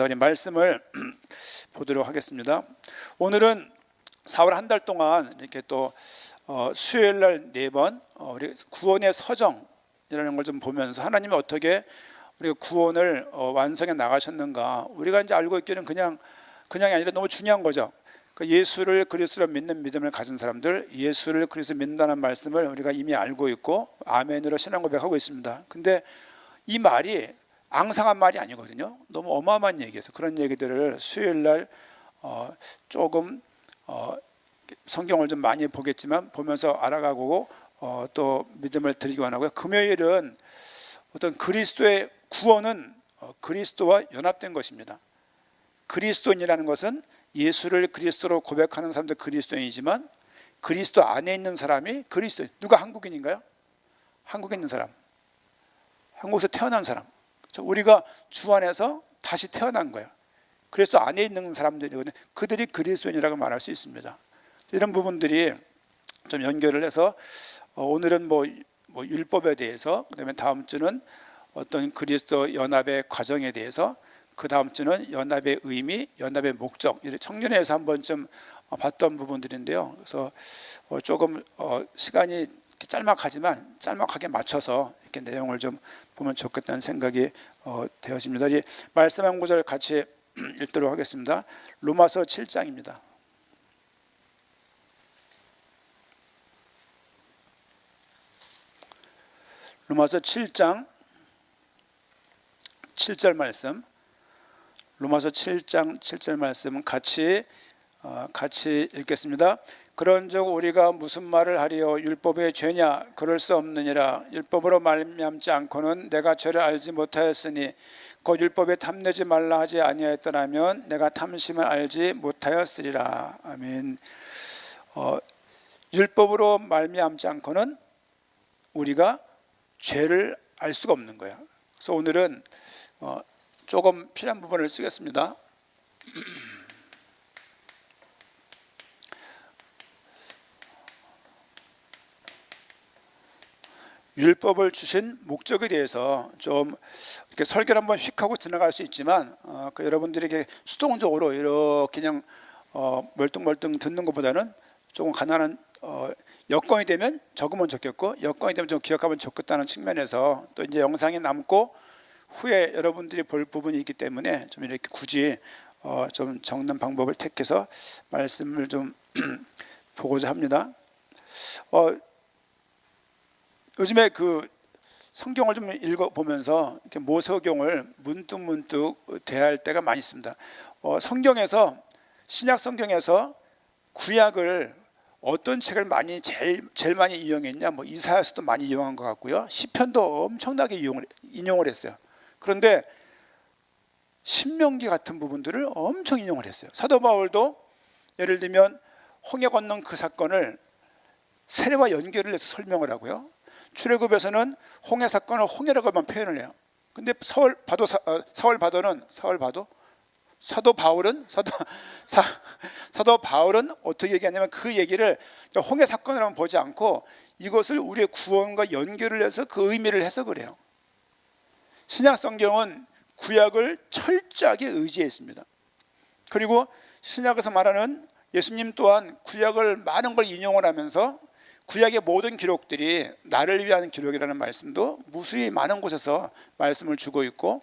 우리 말씀을 보도록 하겠습니다. 오늘은 4월 한 달 동안 이렇게 또 수요일 날 4번 우리 구원의 서정이라는 걸 좀 보면서 하나님이 어떻게 우리가 구원을 완성해 나가셨는가, 우리가 이제 알고 있기는 그냥이 아니라 너무 중요한 거죠. 예수를 그리스도로 믿는 믿음을 가진 사람들, 예수를 그리스도로 믿는다는 말씀을 우리가 이미 알고 있고 아멘으로 신앙 고백하고 있습니다. 근데 이 말이 앙상한 말이 아니거든요. 너무 어마어마한 얘기예요. 그런 얘기들을 수요일 날 조금 성경을 좀 많이 보겠지만 보면서 알아가고 또 믿음을 드리기 원하고요. 금요일은 어떤 그리스도의 구원은 그리스도와 연합된 것입니다. 그리스도인이라는 것은 예수를 그리스도로 고백하는 사람도 그리스도인이지만 그리스도 안에 있는 사람이 그리스도인. 누가 한국인인가요? 한국에 있는 사람, 한국에서 태어난 사람. 우리가 주 안에서 다시 태어난 거예요. 그리스도 안에 있는 사람들이거든요. 그들이 그리스도인이라고 말할 수 있습니다. 이런 부분들이 좀 연결을 해서 오늘은 뭐 율법에 대해서, 그다음에 다음 주는 어떤 그리스도 연합의 과정에 대해서, 그 다음 주는 연합의 의미, 연합의 목적, 청년회에서 한 번쯤 봤던 부분들인데요. 그래서 조금 시간이 짤막하지만 짤막하게 맞춰서 이렇게 내용을 좀 보면 좋겠다는 생각이 되어집니다. 이 말씀 한 구절 같이 읽도록 하겠습니다. 로마서 7장입니다. 로마서 7장 7절 말씀, 로마서 7장 7절 말씀 같이 읽겠습니다. 그런즉 우리가 무슨 말을 하리요? 율법의 죄냐? 그럴 수 없느니라. 율법으로 말미암지 않고는 내가 죄를 알지 못하였으니 곧 율법에 탐내지 말라 하지 아니하였더라면 내가 탐심을 알지 못하였으리라. 아멘. 율법으로 말미암지 않고는 우리가 죄를 알 수가 없는 거예요. 그래서 오늘은 조금 필요한 부분을 쓰겠습니다. 율법을 주신 목적에 대해서 좀 이렇게 설교를 한번 휙 하고 지나갈 수 있지만 여러분들에게 수동적으로 이렇게 그냥 멀뚱멀뚱 듣는 것보다는 조금 가난한 여건이 되면 적으면 좋겠고 여건이 되면 좀 기억하면 좋겠다는 측면에서 또 이제 영상이 남고 후에 여러분들이 볼 부분이 있기 때문에 좀 이렇게 굳이 좀 적는 방법을 택해서 말씀을 좀 보고자 합니다. 요즘에 그 성경을 좀 읽어보면서 이렇게 모세오경을 문득문득 대할 때가 많이 있습니다. 성경에서, 신약 성경에서 구약을 어떤 책을 제일 많이 이용했냐? 이사야서도 많이 이용한 것 같고요. 시편도 엄청나게 인용을 했어요. 그런데 신명기 같은 부분들을 엄청 인용을 했어요. 사도 바울도 예를 들면 홍해 건넌 그 사건을 세례와 연결을 해서 설명을 하고요. 출애굽에서는 홍해 사건을 홍해라고만 표현을 해요. 근데 사도 바울은 어떻게 얘기하냐면 그 얘기를 홍해 사건이라고 보지 않고 이것을 우리의 구원과 연결을 해서 그 의미를 해석을 해요. 신약 성경은 구약을 철저하게 의지했습니다. 그리고 신약에서 말하는 예수님 또한 구약을 많은 걸 인용을 하면서 구약의 모든 기록들이 나를 위한 기록이라는 말씀도 무수히 많은 곳에서 말씀을 주고 있고,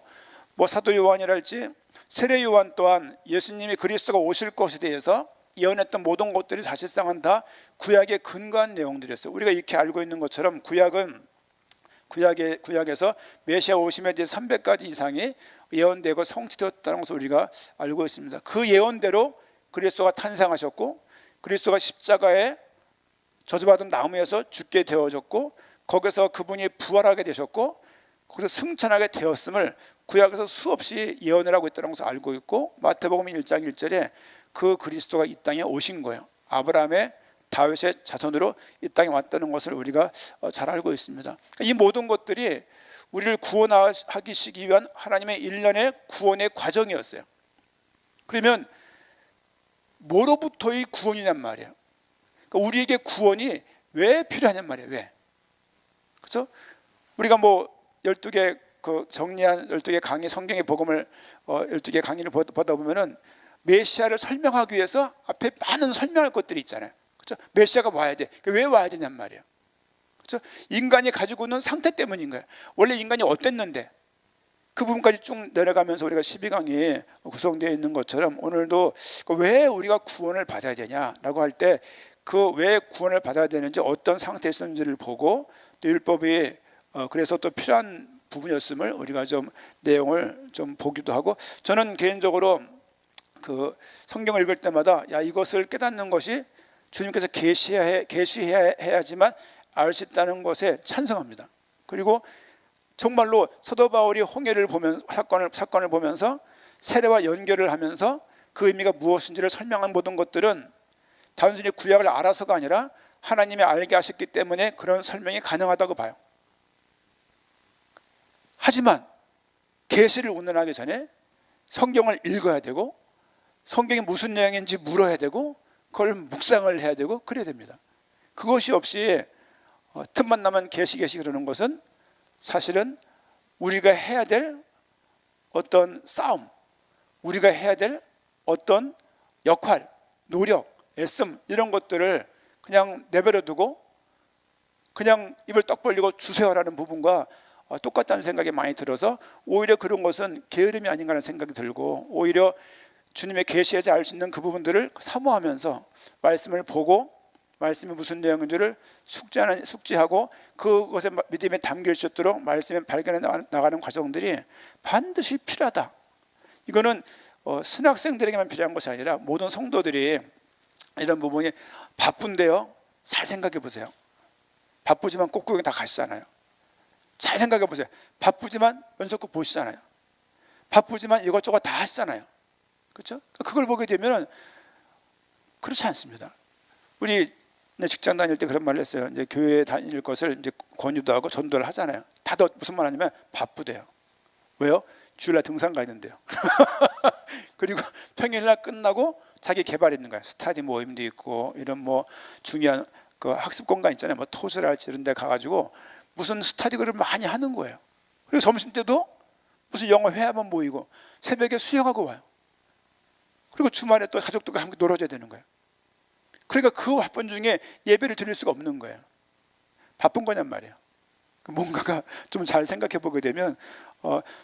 사도 요한이랄지 세례 요한 또한 예수님이 그리스도가 오실 것에 대해서 예언했던 모든 것들이 사실상은 다 구약에 근거한 내용들이었어요. 우리가 이렇게 알고 있는 것처럼 구약에서 메시아 오심에 대해 300가지 이상이 예언되고 성취되었다는 것을 우리가 알고 있습니다. 그 예언대로 그리스도가 탄생하셨고 그리스도가 십자가에 저주받은 나무에서 죽게 되어졌고 거기서 그분이 부활하게 되셨고 거기서 승천하게 되었음을 구약에서 수없이 예언을 하고 있다는 것을 알고 있고, 마태복음 1장 1절에 그 그리스도가 이 땅에 오신 거예요. 아브라함의 다윗의 자손으로 이 땅에 왔다는 것을 우리가 잘 알고 있습니다. 이 모든 것들이 우리를 구원하시기 위한 하나님의 일련의 구원의 과정이었어요. 그러면 뭐로부터의 구원이냔 말이에요. 우리에게 구원이 왜 필요하냔 말이에요. 왜? 그렇죠? 우리가 12개 그 정리한 12개 강의 성경의 복음을 12개 강의를 보다 보면은 메시아를 설명하기 위해서 앞에 많은 설명할 것들이 있잖아요. 그렇죠? 메시아가 와야 돼. 왜 와야 되냔 말이에요. 그렇죠? 인간이 가지고 있는 상태 때문인 거예요. 원래 인간이 어땠는데 그 부분까지 쭉 내려가면서 우리가 12강이 구성되어 있는 것처럼 오늘도 왜 우리가 구원을 받아야 되냐라고 할 때 그 왜 구원을 받아야 되는지 어떤 상태에 있었는지를 보고 또 율법이 그래서 또 필요한 부분이었음을 우리가 좀 내용을 좀 보기도 하고, 저는 개인적으로 그 성경을 읽을 때마다 야 이것을 깨닫는 것이 주님께서 계시해야지만 알 수 있다는 것에 찬성합니다. 그리고 정말로 사도 바울이 홍해를 보면 사건을 보면서 세례와 연결을 하면서 그 의미가 무엇인지를 설명한 모든 것들은 단순히 구약을 알아서가 아니라 하나님이 알게 하셨기 때문에 그런 설명이 가능하다고 봐요. 하지만 계시를 운운하기 전에 성경을 읽어야 되고 성경이 무슨 내용인지 물어야 되고 그걸 묵상을 해야 되고 그래야 됩니다. 그것이 없이 틈만 나면 계시 그러는 것은 사실은 우리가 해야 될 어떤 싸움, 우리가 해야 될 어떤 역할, 노력, 애씀 이런 것들을 그냥 내버려 두고 그냥 입을 떡 벌리고 주세요라는 부분과 똑같다는 생각이 많이 들어서 오히려 그런 것은 게으름이 아닌가 하는 생각이 들고, 오히려 주님의 계시에서 알 수 있는 그 부분들을 사모하면서 말씀을 보고 말씀이 무슨 내용인지를 숙지하고 그것에 믿음에 담길 수 있도록 말씀에 발견해 나가는 과정들이 반드시 필요하다. 이거는 신학생들에게만 필요한 것이 아니라 모든 성도들이 이런 부분이 바쁜데요. 잘 생각해 보세요. 바쁘지만 꼭구경 다 가시잖아요. 잘 생각해 보세요. 바쁘지만 연속극 보시잖아요. 바쁘지만 이것저것 다 하시잖아요. 그렇죠? 그걸 보게 되면 그렇지 않습니다. 우리 직장 다닐 때 그런 말을 했어요. 이제 교회 다닐 것을 이제 권유도 하고 전도를 하잖아요. 다들 무슨 말 하냐면 바쁘대요. 왜요? 주일날 등산 가야 된대요. 그리고 평일날 끝나고 자기 개발 있는 거예요. 스타디 모임도 있고 이런 뭐 중요한 그 학습 공간 있잖아요. 뭐 토스랄지 이런 데 가가지고 무슨 스타디를 많이 하는 거예요. 그리고 점심 때도 무슨 영어 회화만 모이고 새벽에 수영하고 와요. 그리고 주말에 또 가족들과 함께 놀아줘야 되는 거예요. 그러니까 그 바쁜 중에 예배를 드릴 수가 없는 거예요. 바쁜 거냔 말이에요. 뭔가가 좀 잘 생각해 보게 되면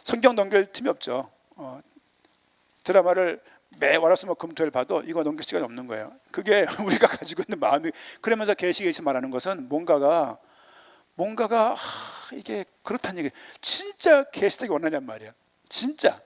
성경 넘길 틈이 없죠. 드라마를 매 월화수목금토일 봐도 이거 넘길 시간이 없는 거예요. 그게 우리가 가지고 있는 마음이. 그러면서 계시 말하는 것은 뭔가가 이게 그렇다는 얘기. 진짜 계시되기 원하냔 말이야. 진짜.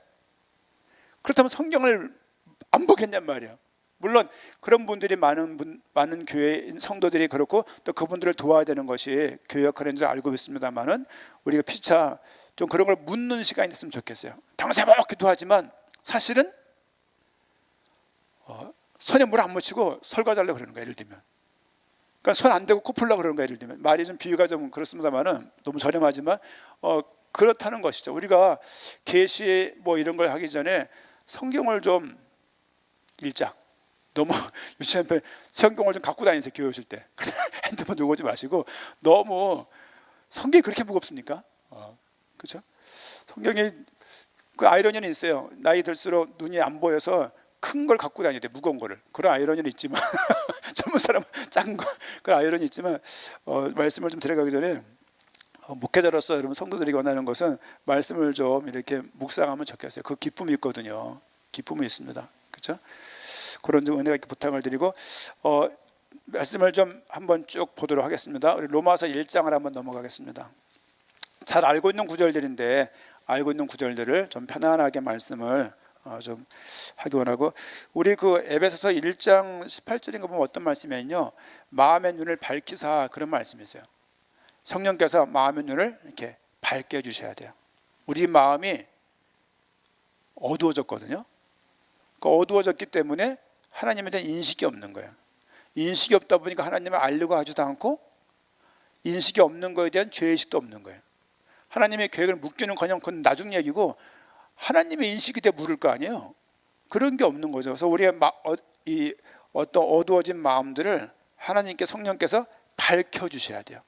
그렇다면 성경을 안 보겠냔 말이야. 물론 그런 분들이 많은 교회 성도들이 그렇고 또 그분들을 도와야 되는 것이 교회 역할인 줄 알고 있습니다만은 우리가 피차 좀 그런 걸 묻는 시간이 됐으면 좋겠어요. 당세 막 기도하지만 사실은 손에 물 안 묻히고 설거지하려고 그러는 거예요. 예를 들면 그러니까 손 안 대고 코 풀려고 그러는 거예요. 예를 들면 말이 좀 비유가 좀 그렇습니다만은 너무 저렴하지만 그렇다는 것이죠. 우리가 계시 뭐 이런 걸 하기 전에 성경을 좀 읽자. 너무 유치한 편 성경을 좀 갖고 다니세요. 교회 오실 때 핸드폰 들고 오지 마시고. 너무 성경이 그렇게 무겁습니까? 그렇죠? 성경이 그 아이러니는 있어요. 나이 들수록 눈이 안 보여서 큰 걸 갖고 다녀야 돼. 무거운 거를. 그런 아이러니는 있지만 젊은 사람은 작은 거 그런 아이러니 있지만 말씀을 좀 들어가기 전에 목회자로서 여러분 성도들이 원하는 것은 말씀을 좀 이렇게 묵상하면 좋겠어요. 그 기쁨이 있거든요. 기쁨이 있습니다. 그렇죠? 그런 좀 은혜가 있게 부탁을 드리고 말씀을 좀 한번 쭉 보도록 하겠습니다. 우리 로마서 1장을 한번 넘어가겠습니다. 잘 알고 있는 구절들인데 알고 있는 구절들을 좀 편안하게 말씀을 좀 하기 원하고, 우리 그 에베소서 1장 18절인가 보면 어떤 말씀이면요, 마음의 눈을 밝히사 그런 말씀이세요. 성령께서 마음의 눈을 이렇게 밝게 해주셔야 돼요. 우리 마음이 어두워졌거든요. 그 어두워졌기 때문에 하나님에 대한 인식이 없는 거예요. 인식이 없다 보니까 하나님을 알려고 하지도 않고 인식이 없는 거에 대한 죄의식도 없는 거예요. 하나님의 계획을 묻기는커녕 그건 나중 얘기고 하나님의 인식이 돼 물을 거 아니에요. 그런 게 없는 거죠. 그래서 우리의 이 어떤 어두워진 마음들을 하나님께 성령께서 밝혀주셔야 돼요.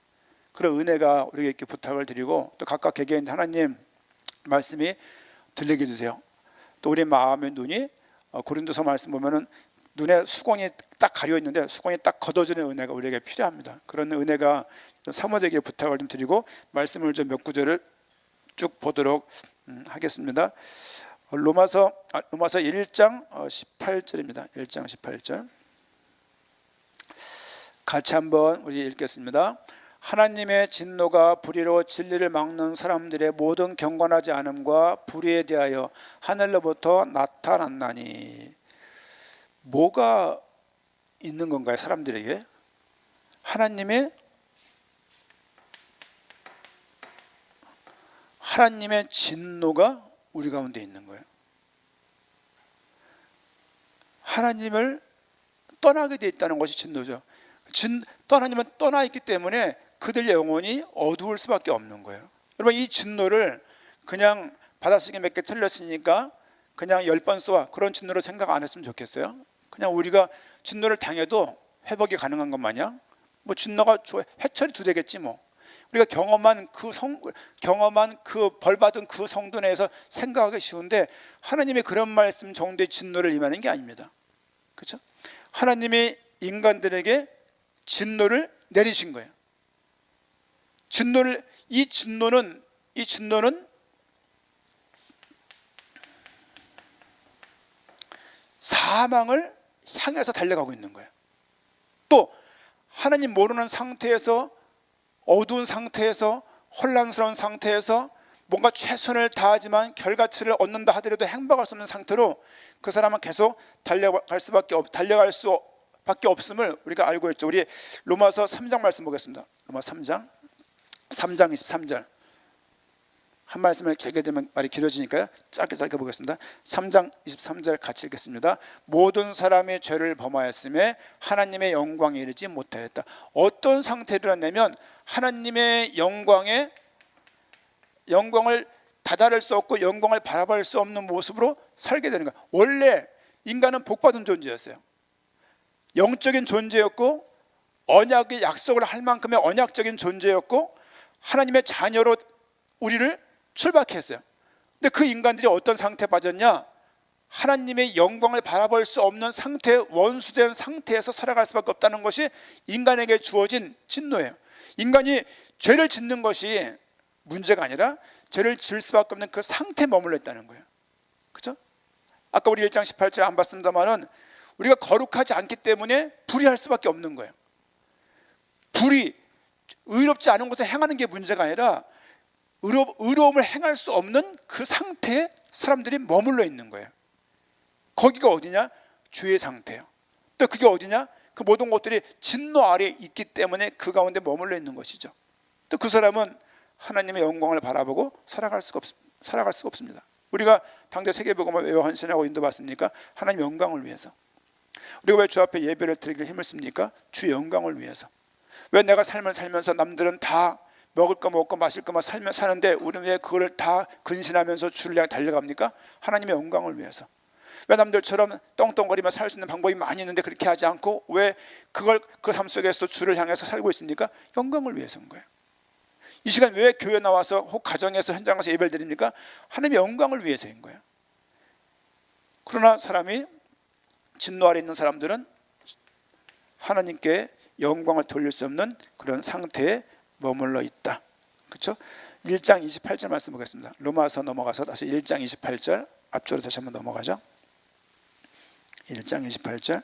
그런 은혜가 우리에게 이렇게 부탁을 드리고 또 각각 개개인 하나님 말씀이 들리게 해주세요. 또 우리 마음의 눈이 고린도서 말씀 보면은 눈에 수건이 딱 가려 있는데 수건이 딱 걷어지는 은혜가 우리에게 필요합니다. 그런 은혜가 사모되게 부탁을 좀 드리고 말씀을 좀 몇 구절을 쭉 보도록 하겠습니다. 로마서 1장 18절입니다. 1장 18절 같이 한번 우리 읽겠습니다. 하나님의 진노가 불의로 진리를 막는 사람들의 모든 경건하지 않음과 불의에 대하여 하늘로부터 나타났나니. 뭐가 있는 건가요? 사람들에게 하나님의 진노가 우리 가운데 있는 거예요. 하나님을 떠나게 돼 있다는 것이 진노죠. 하나님은 떠나 있기 때문에 그들 영혼이 어두울 수밖에 없는 거예요. 여러분, 이 진노를 그냥 바닷속에 몇 개 틀렸으니까 그냥 10번 쏘아, 그런 진노로 생각 안 했으면 좋겠어요. 그냥 우리가 진노를 당해도 회복이 가능한 것 마냥 뭐 진노가 해처리도 되겠지 뭐. 우리가 경험한 그 벌받은 그 성도 내에서 생각하기 쉬운데 하나님의 그런 말씀 정도의 진노를 임하는 게 아닙니다. 그렇죠? 하나님이 인간들에게 진노를 내리신 거예요. 이 진노는 사망을 향해서 달려가고 있는 거예요. 또 하나님 모르는 상태에서, 어두운 상태에서, 혼란스러운 상태에서 뭔가 최선을 다하지만 결과치를 얻는다 하더라도 행복할 수 없는 상태로 그 사람은 계속 달려갈 수밖에 없음을 우리가 알고 있죠. 우리 로마서 3장 말씀 보겠습니다. 로마서 3장 23절. 한 말씀을 길게 들으면 말이 길어지니까요. 짧게 보겠습니다. 3장 23절 같이 읽겠습니다. 모든 사람이 죄를 범하였음에 하나님의 영광에 이르지 못하였다. 어떤 상태라냐면 하나님의 영광을 다다를 수 없고 영광을 바라볼 수 없는 모습으로 살게 되는 거예요. 원래 인간은 복받은 존재였어요. 영적인 존재였고 언약의 약속을 할 만큼의 언약적인 존재였고 하나님의 자녀로 우리를 출발했어요. 근데 그 인간들이 어떤 상태에 빠졌냐? 하나님의 영광을 바라볼 수 없는 상태, 원수된 상태에서 살아갈 수밖에 없다는 것이 인간에게 주어진 진노예요. 인간이 죄를 짓는 것이 문제가 아니라 죄를 지을 수밖에 없는 그 상태에 머물러 있다는 거예요. 그렇죠? 아까 우리 1장 18절 안 봤습니다만은 우리가 거룩하지 않기 때문에 불의할 수밖에 없는 거예요. 의롭지 않은 곳에 행하는 게 문제가 아니라 의로움을 행할 수 없는 그 상태에 사람들이 머물러 있는 거예요. 거기가 어디냐? 죄의 상태예요. 또 그게 어디냐? 그 모든 것들이 진노 아래에 있기 때문에 그 가운데 머물러 있는 것이죠. 또 그 사람은 하나님의 영광을 바라보고 살아갈 수가 없습니다. 우리가 당대 세계복음을 왜 헌신하고 인도받습니까? 하나님 영광을 위해서. 우리가 왜 주 앞에 예배를 드리길 힘을 씁니까? 주 영광을 위해서. 왜 내가 삶을 살면서 남들은 다 먹을 거 먹고 마실 거만 사는데 우리는 왜 그걸 다 근신하면서 주를 향해 달려갑니까? 하나님의 영광을 위해서. 왜 남들처럼 떵떵거리며 살 수 있는 방법이 많이 있는데 그렇게 하지 않고 왜 그걸 그 삶 속에서 주를 향해서 살고 있습니까? 영광을 위해서인 거예요. 이 시간 왜 교회 나와서 혹 가정에서 현장에서 예배를 드립니까? 하나님의 영광을 위해서인 거예요. 그러나 사람이 진노 아래 있는 사람들은 하나님께 영광을 돌릴 수 없는 그런 상태에 머물러 있다. 그렇죠? 1장 28절 말씀 보겠습니다. 로마서 넘어가서 다시 1장 28절 앞쪽으로 다시 한번 넘어가죠. 1장 28절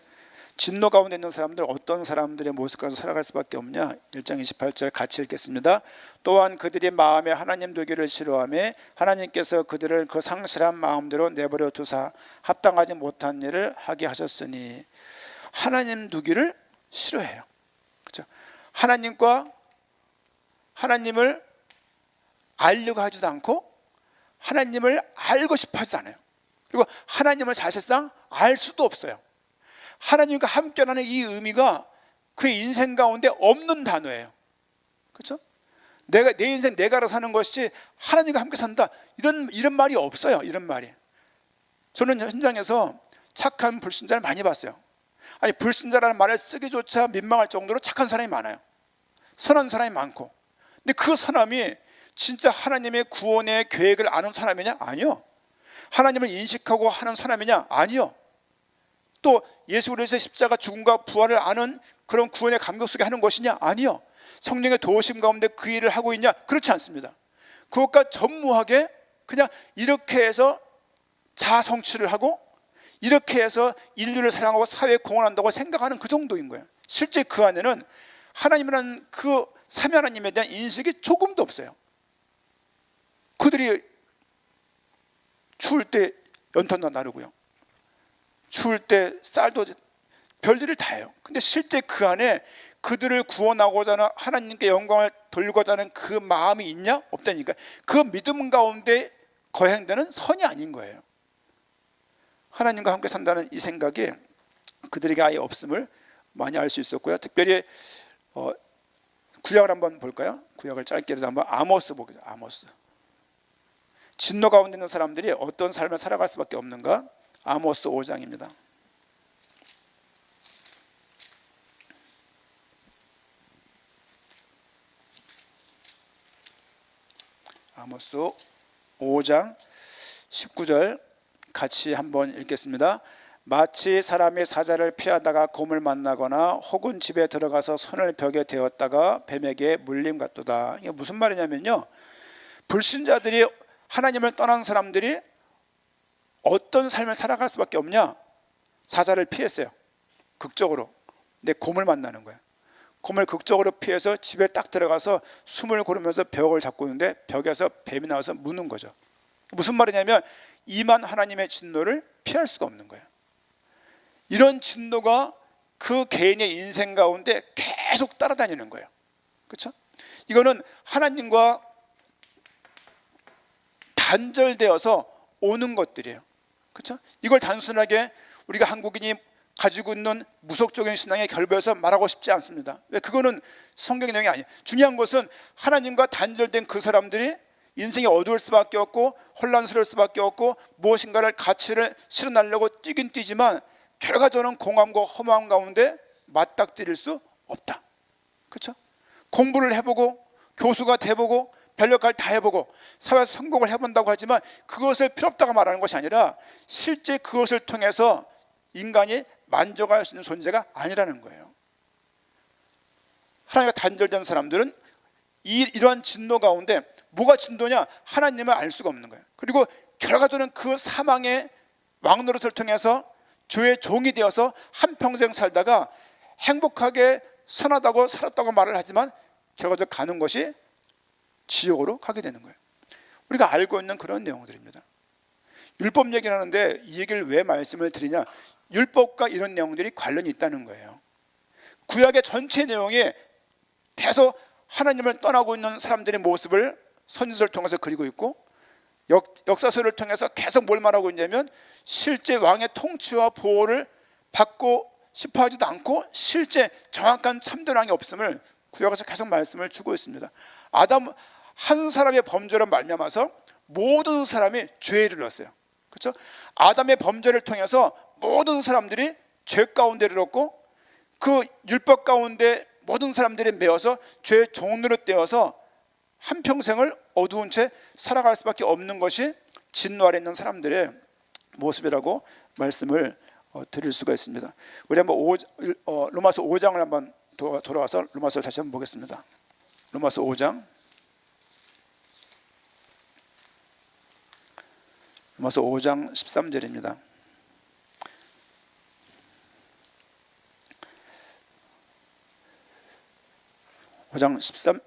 진노 가운데 있는 사람들 어떤 사람들의 모습 가지고 살아갈 수밖에 없냐? 1장 28절 같이 읽겠습니다. 또한 그들이 마음에 하나님 두기를 싫어하며 하나님께서 그들을 그 상실한 마음대로 내버려 두사 합당하지 못한 일을 하게 하셨으니. 하나님 두기를 싫어해요. 그렇죠? 하나님을 알려고 하지도 않고 하나님을 알고 싶어 하지 않아요. 그리고 하나님을 사실상 알 수도 없어요. 하나님과 함께라는 이 의미가 그의 인생 가운데 없는 단어예요. 그렇죠? 내 인생 내가 알아서 사는 것이지 하나님과 함께 산다 이런 말이 없어요. 이런 말이. 저는 현장에서 착한 불신자를 많이 봤어요. 아니 불신자라는 말을 쓰기조차 민망할 정도로 착한 사람이 많아요. 선한 사람이 많고. 근데 그 사람이 진짜 하나님의 구원의 계획을 아는 사람이냐? 아니요. 하나님을 인식하고 하는 사람이냐? 아니요. 또 예수 그리스도의 십자가 죽음과 부활을 아는 그런 구원의 감격 속에 하는 것이냐? 아니요. 성령의 도우심 가운데 그 일을 하고 있냐? 그렇지 않습니다. 그것과 전무하게 그냥 이렇게 해서 자아 성취를 하고 이렇게 해서 인류를 사랑하고 사회에 공헌한다고 생각하는 그 정도인 거예요. 실제 그 안에는 하나님이라는 그 삼위 하나님에 대한 인식이 조금도 없어요. 그들이 추울 때 연탄도 나르고요, 추울 때 쌀도 별일을 다 해요. 근데 실제 그 안에 그들을 구원하고자 하는 하나님께 영광을 돌리고자 하는 그 마음이 있냐? 없다니까. 그 믿음 가운데 거행되는 선이 아닌 거예요. 하나님과 함께 산다는 이 생각이 그들에게 아예 없음을 많이 알 수 있었고요. 특별히 구약을 한번 볼까요? 구약을 짧게라도 한번 아모스 보겠습니다. 아모스. 진노 가운데 있는 사람들이 어떤 삶을 살아갈 수밖에 없는가? 아모스 5장입니다. 아모스 5장 19절 같이 한번 읽겠습니다. 마치 사람이 사자를 피하다가 곰을 만나거나 혹은 집에 들어가서 손을 벽에 대었다가 뱀에게 물림 같도다. 이게 무슨 말이냐면요, 불신자들이 하나님을 떠난 사람들이 어떤 삶을 살아갈 수밖에 없냐? 사자를 피했어요, 극적으로. 근데 곰을 만나는 거예요. 곰을 극적으로 피해서 집에 딱 들어가서 숨을 고르면서 벽을 잡고 있는데 벽에서 뱀이 나와서 무는 거죠. 무슨 말이냐면 임한 하나님의 진노를 피할 수가 없는 거예요. 이런 진노가 그 개인의 인생 가운데 계속 따라다니는 거예요. 그렇죠? 이거는 하나님과 단절되어서 오는 것들이에요. 그렇죠? 이걸 단순하게 우리가 한국인이 가지고 있는 무속적인 신앙의 결부에서 말하고 싶지 않습니다. 왜? 그거는 성경의 내용이 아니에요. 중요한 것은 하나님과 단절된 그 사람들이 인생이 어두울 수밖에 없고 혼란스러울 수밖에 없고 무엇인가를 가치를 실현하려고 뛰긴 뛰지만 결과적으로는 공허함과 허무함 가운데 맞닥뜨릴 수 없다. 그렇죠? 공부를 해보고 교수가 돼보고 별역할 다 해보고 사회에서 성공을 해본다고 하지만 그것을 필요 없다고 말하는 것이 아니라 실제 그것을 통해서 인간이 만족할 수 있는 존재가 아니라는 거예요. 하나님과 단절된 사람들은 이러한 진노 가운데 뭐가 진노냐? 하나님을 알 수가 없는 거예요. 그리고 결과적으로는 그 사망의 왕노릇을 통해서 주의 종이 되어서 한평생 살다가 행복하게 선하다고 살았다고 말을 하지만 결과적으로 가는 것이 지옥으로 가게 되는 거예요. 우리가 알고 있는 그런 내용들입니다. 율법 얘기를 하는데 이 얘기를 왜 말씀을 드리냐? 율법과 이런 내용들이 관련이 있다는 거예요. 구약의 전체 내용이 계속 하나님을 떠나고 있는 사람들의 모습을 선지서를 통해서 그리고 있고 역사서를 통해서 계속 뭘 말하고 있냐면 실제 왕의 통치와 보호를 받고 싶어 하지도 않고 실제 정확한 참된 왕이 없음을 구약에서 계속 말씀을 주고 있습니다. 아담 한 사람의 범죄로 말미암아서 모든 사람이 죄에 이르렀어요. 그렇죠? 아담의 범죄를 통해서 모든 사람들이 죄 가운데 이르렀고 그 율법 가운데 모든 사람들이 매어서 죄의 종로로 떼어서 한평생을 어두운 채 살아갈 수밖에 없는 것이 진노 아래 있는 사람들의 모습이라고 말씀을 드릴 수가 있습니다. 우리 한번 로마서 5장을 한번 돌아와서 로마서를 다시 한번 보겠습니다. 로마서 5장 로마서 5장 13절입니다. 5장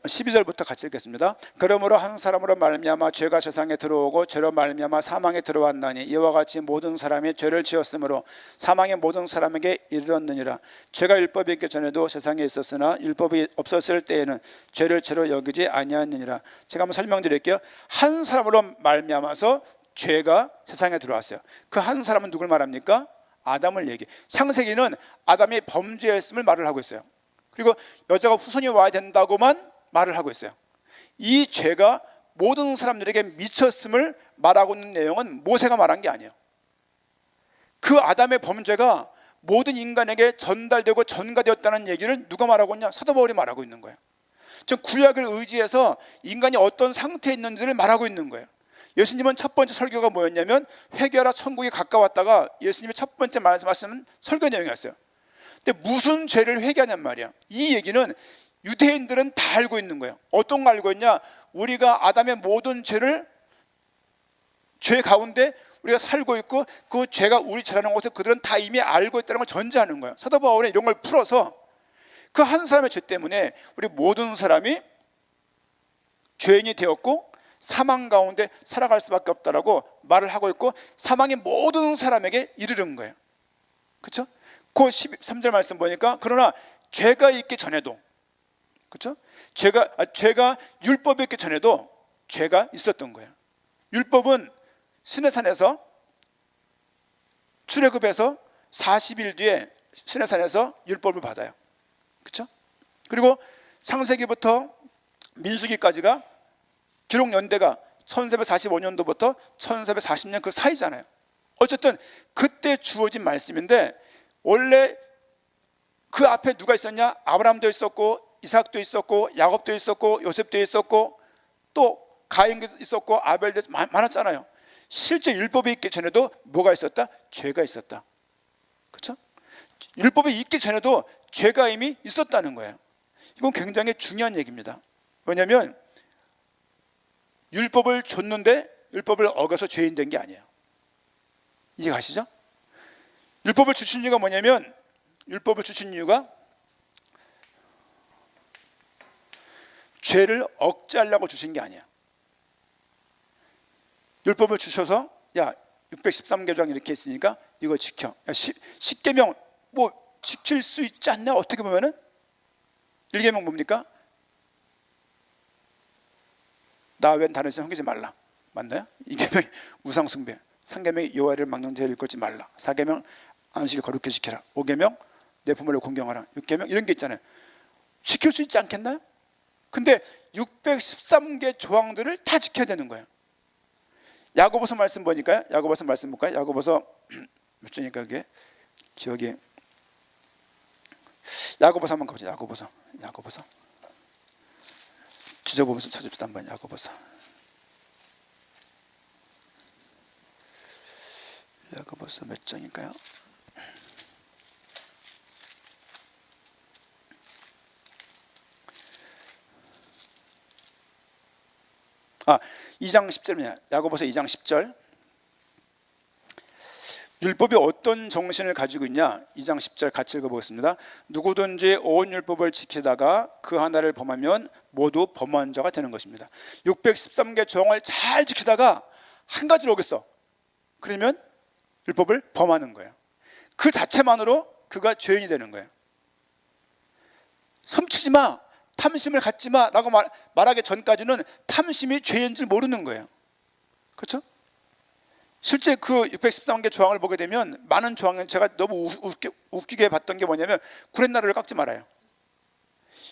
12절부터 같이 읽겠습니다. 그러므로 한 사람으로 말미암아 죄가 세상에 들어오고 죄로 말미암아 사망에 들어왔나니 이와 같이 모든 사람이 죄를 지었으므로 사망의 모든 사람에게 이르렀느니라. 죄가 율법이 있기 전에도 세상에 있었으나 율법이 없었을 때에는 죄를 죄로 여기지 아니하느니라. 제가 한번 설명드릴게요. 한 사람으로 말미암아서 죄가 세상에 들어왔어요. 그 한 사람은 누굴 말합니까? 아담을 얘기. 창세기는 아담이 범죄했음을 말을 하고 있어요. 그리고 여자가 후손이 와야 된다고만 말을 하고 있어요. 이 죄가 모든 사람들에게 미쳤음을 말하고 있는 내용은 모세가 말한 게 아니에요. 그 아담의 범죄가 모든 인간에게 전달되고 전가되었다는 얘기를 누가 말하고 있냐? 사도 바울이 말하고 있는 거예요. 즉 구약을 의지해서 인간이 어떤 상태에 있는지를 말하고 있는 거예요. 예수님은 첫 번째 설교가 뭐였냐면 회개하라 천국이 가까웠다가 예수님의 첫 번째 말씀은 설교 내용이었어요. 근데 무슨 죄를 회개하냔 말이야. 이 얘기는 유대인들은 다 알고 있는 거예요. 어떤 거 알고 있냐? 우리가 아담의 모든 죄 가운데 우리가 살고 있고 그 죄가 우리 죄라는 것을 그들은 다 이미 알고 있다는 걸 전제하는 거예요. 사도 바울은 이런 걸 풀어서 그 한 사람의 죄 때문에 우리 모든 사람이 죄인이 되었고 사망 가운데 살아갈 수밖에 없다라고 말을 하고 있고 사망이 모든 사람에게 이르는 거예요. 그렇죠? 그 13절 말씀 보니까 그러나 죄가 있기 전에도, 그렇죠? 죄가 율법이 있기 전에도 죄가 있었던 거예요. 율법은 시내산에서 출애굽에서 40일 뒤에 시내산에서 율법을 받아요. 그렇죠? 그리고 창세기부터 민수기까지가 기록 연대가 1445년도부터 1440년 그 사이잖아요. 어쨌든 그때 주어진 말씀인데 원래 그 앞에 누가 있었냐? 아브라함도 있었고 이삭도 있었고 야곱도 있었고 요셉도 있었고 또 가인도 있었고 아벨도 많았잖아요. 실제 율법이 있기 전에도 뭐가 있었다? 죄가 있었다. 그렇죠? 율법이 있기 전에도 죄가 이미 있었다는 거예요. 이건 굉장히 중요한 얘기입니다. 왜냐하면 율법을 줬는데 율법을 어겨서 죄인 된 게 아니에요. 이해가시죠? 율법을 주신 이유가 뭐냐면 율법을 주신 이유가 죄를 억제하려고 주신 게 아니야. 율법을 주셔서 야 613계명 이렇게 있으니까 이거 지켜. 야 10계명 뭐 지킬 수 있지 않나? 어떻게 보면은 1계명 뭡니까? 나 외엔 다른 신 섬기지 말라. 맞나요? 2계명이 우상숭배, 3계명이 여호와를 막는 죄를 일컫지 말라, 4계명 안식일 거룩히 지켜라, 5계명 내 부모를 공경하라, 6계명 이런 게 있잖아요. 지킬 수 있지 않겠나요? 근데 613개 조항들을 다 지켜야 되는 거예요. 야고보서 말씀 보니까요. 야고보서 말씀 볼까요? 야고보서 몇 절이니까 그게 기억이 야고보서 한번 가보자. 야고보서 뒤져보면서 찾읍시다 한번. 야고보서 몇 장일까요? 아, 2장 10절입니다. 야고보서 2장 10절. 율법이 어떤 정신을 가지고 있냐? 2장 10절 같이 읽어보겠습니다. 누구든지 온 율법을 지키다가 그 하나를 범하면 모두 범한 자가 되는 것입니다. 613개 조항을 잘 지키다가 한 가지를 어겼어. 그러면 율법을 범하는 거예요. 그 자체만으로 그가 죄인이 되는 거예요. 훔치지 마, 탐심을 갖지 마 라고 말하기 전까지는 탐심이 죄인 줄 모르는 거예요. 그렇죠? 실제 그 613개 조항을 보게 되면 많은 조항은 제가 너무 웃기게 봤던 게 뭐냐면 구렛나루를 깎지 말아요.